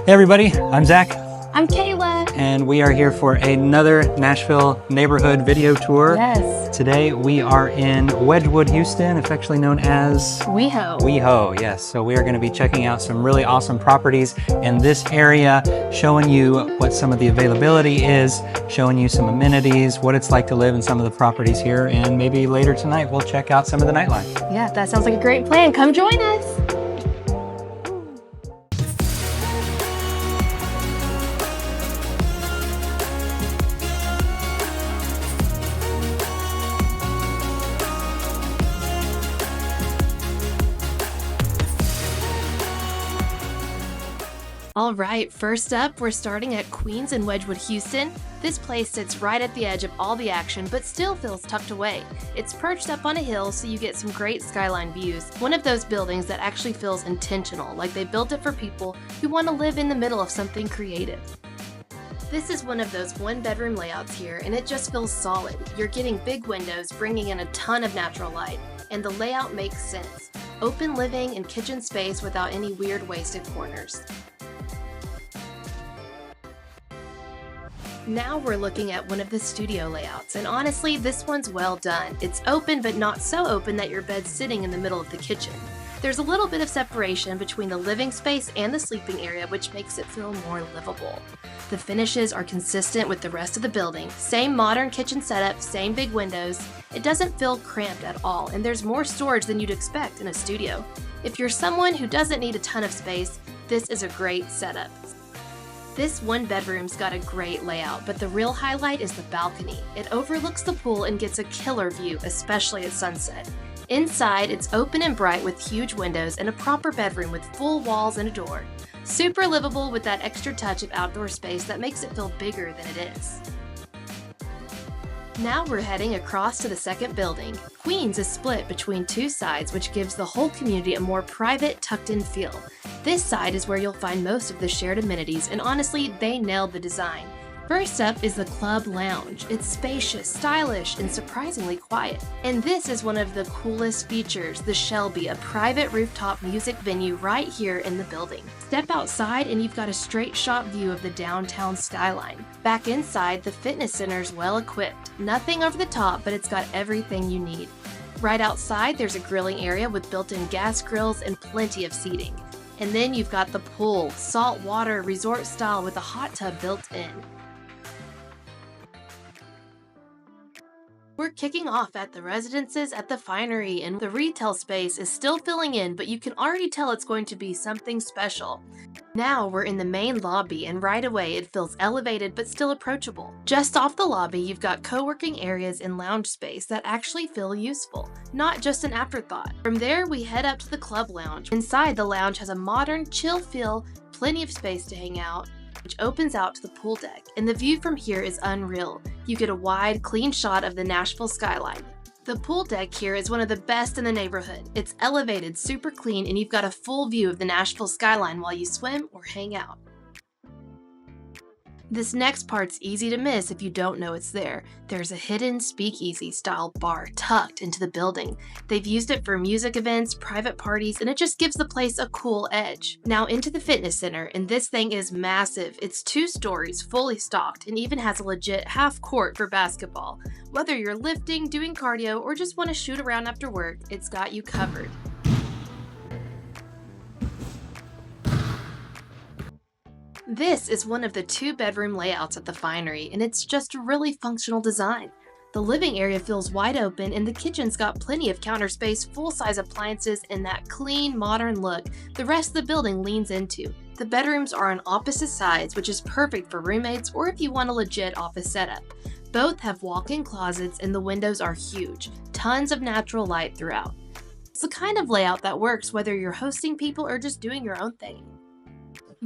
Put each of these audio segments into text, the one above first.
Hey everybody, I'm Zach. I'm Kayla. And we are here for another Nashville neighborhood video tour. Yes. Today we are in Wedgewood-Houston, affectionately known as WeHo. WeHo, yes. So we are going to be checking out some really awesome properties in this area, showing you what some of the availability is, showing you some amenities, what it's like to live in some of the properties here, and maybe later tonight we'll check out some of the nightlife. Yeah, that sounds like a great plan. Come join us. All right, first up, we're starting at Queens in Wedgewood-Houston. This place sits right at the edge of all the action, but still feels tucked away. It's perched up on a hill, so you get some great skyline views. One of those buildings that actually feels intentional, like they built it for people who want to live in the middle of something creative. This is one of those one-bedroom layouts here, and it just feels solid. You're getting big windows, bringing in a ton of natural light, and the layout makes sense. Open living and kitchen space without any weird wasted corners. Now we're looking at one of the studio layouts, and honestly, this one's well done. It's open, but not so open that your bed's sitting in the middle of the kitchen. There's a little bit of separation between the living space and the sleeping area, which makes it feel more livable. The finishes are consistent with the rest of the building. Same modern kitchen setup, same big windows. It doesn't feel cramped at all, and there's more storage than you'd expect in a studio. If you're someone who doesn't need a ton of space, this is a great setup. This one bedroom's got a great layout, but the real highlight is the balcony. It overlooks the pool and gets a killer view, especially at sunset. Inside, it's open and bright with huge windows and a proper bedroom with full walls and a door. Super livable with that extra touch of outdoor space that makes it feel bigger than it is. Now we're heading across to the second building. Queens is split between two sides, which gives the whole community a more private, tucked-in feel. This side is where you'll find most of the shared amenities, and honestly, they nailed the design. First up is the Club Lounge. It's spacious, stylish, and surprisingly quiet. And this is one of the coolest features, the Shelby, a private rooftop music venue right here in the building. Step outside and you've got a straight shot view of the downtown skyline. Back inside, the fitness center is well equipped. Nothing over the top, but it's got everything you need. Right outside, there's a grilling area with built-in gas grills and plenty of seating. And then you've got the pool, salt water, resort style with a hot tub built in. We're kicking off at the residences at the Finery, and the retail space is still filling in, but you can already tell it's going to be something special. Now we're in the main lobby, and right away it feels elevated but still approachable. Just off the lobby, you've got co-working areas and lounge space that actually feel useful, not just an afterthought. From there, we head up to the Club Lounge. Inside, the lounge has a modern, chill feel, plenty of space to hang out, which opens out to the pool deck, and the view from here is unreal. You get a wide, clean shot of the Nashville skyline. The pool deck here is one of the best in the neighborhood. It's elevated, super clean, and you've got a full view of the Nashville skyline while you swim or hang out. This next part's easy to miss if you don't know it's there. There's a hidden speakeasy-style bar tucked into the building. They've used it for music events, private parties, and it just gives the place a cool edge. Now into the fitness center, and this thing is massive. It's 2 stories, fully stocked, and even has a legit half court for basketball. Whether you're lifting, doing cardio, or just want to shoot around after work, it's got you covered. This is one of the 2-bedroom layouts at the Finery, and it's just a really functional design. The living area feels wide open, and the kitchen's got plenty of counter space, full-size appliances, and that clean, modern look the rest of the building leans into. The bedrooms are on opposite sides, which is perfect for roommates or if you want a legit office setup. Both have walk-in closets, and the windows are huge. Tons of natural light throughout. It's the kind of layout that works whether you're hosting people or just doing your own thing.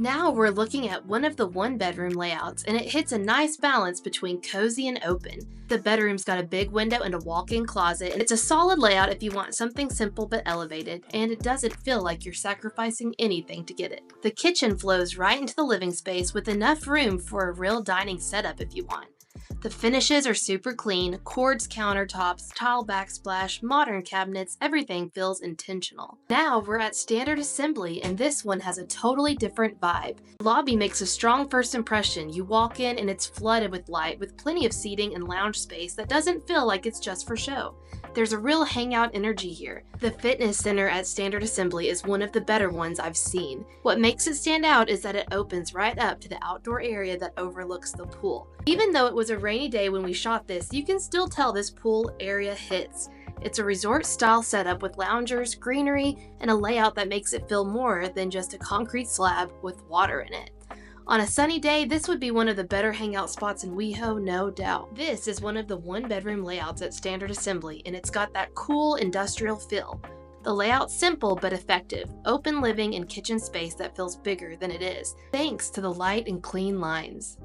Now we're looking at one of the 1-bedroom layouts, and it hits a nice balance between cozy and open. The bedroom's got a big window and a walk-in closet, and it's a solid layout if you want something simple but elevated, and it doesn't feel like you're sacrificing anything to get it. The kitchen flows right into the living space with enough room for a real dining setup if you want. The finishes are super clean, quartz countertops, tile backsplash, modern cabinets, everything feels intentional. Now we're at Standard Assembly, and this one has a totally different vibe. The lobby makes a strong first impression. You walk in and it's flooded with light, with plenty of seating and lounge space that doesn't feel like it's just for show. There's a real hangout energy here. The fitness center at Standard Assembly is one of the better ones I've seen. What makes it stand out is that it opens right up to the outdoor area that overlooks the pool. Even though it was a rainy day when we shot this, you can still tell this pool area hits. It's a resort-style setup with loungers, greenery, and a layout that makes it feel more than just a concrete slab with water in it. On a sunny day, this would be one of the better hangout spots in WeHo, no doubt. This is one of the one-bedroom layouts at Standard Assembly, and it's got that cool industrial feel. The layout's simple but effective, open living and kitchen space that feels bigger than it is, thanks to the light and clean lines.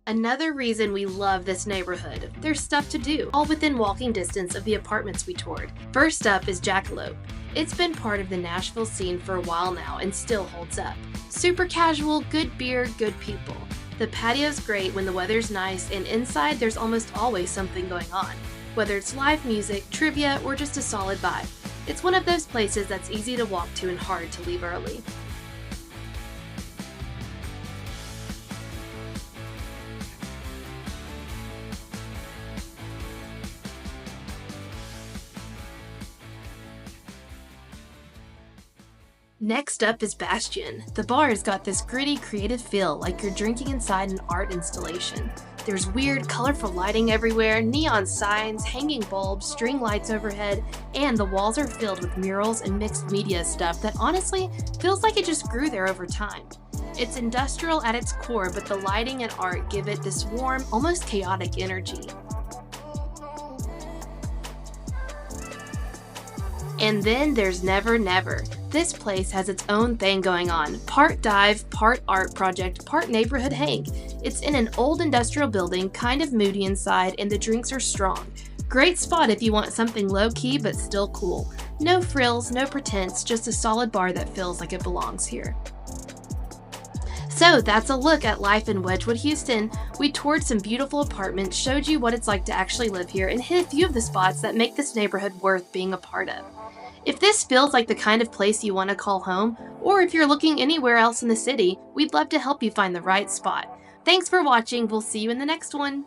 Another reason we love this neighborhood, there's stuff to do, all within walking distance of the apartments we toured. First up is Jackalope. It's been part of the Nashville scene for a while now and still holds up. Super casual, good beer, good people. The patio's great when the weather's nice, and inside there's almost always something going on, whether it's live music, trivia, or just a solid vibe. It's one of those places that's easy to walk to and hard to leave early. Next up is Bastion. The bar's got this gritty, creative feel, like you're drinking inside an art installation. There's weird, colorful lighting everywhere, neon signs, hanging bulbs, string lights overhead, and the walls are filled with murals and mixed media stuff that honestly feels like it just grew there over time. It's industrial at its core, but the lighting and art give it this warm, almost chaotic energy. And then there's Never Never. This place has its own thing going on. Part dive, part art project, part neighborhood hang. It's in an old industrial building, kind of moody inside, and the drinks are strong. Great spot if you want something low-key but still cool. No frills, no pretense, just a solid bar that feels like it belongs here. So that's a look at life in Wedgewood-Houston. We toured some beautiful apartments, showed you what it's like to actually live here, and hit a few of the spots that make this neighborhood worth being a part of. If this feels like the kind of place you want to call home, or if you're looking anywhere else in the city, we'd love to help you find the right spot. Thanks for watching. We'll see you in the next one.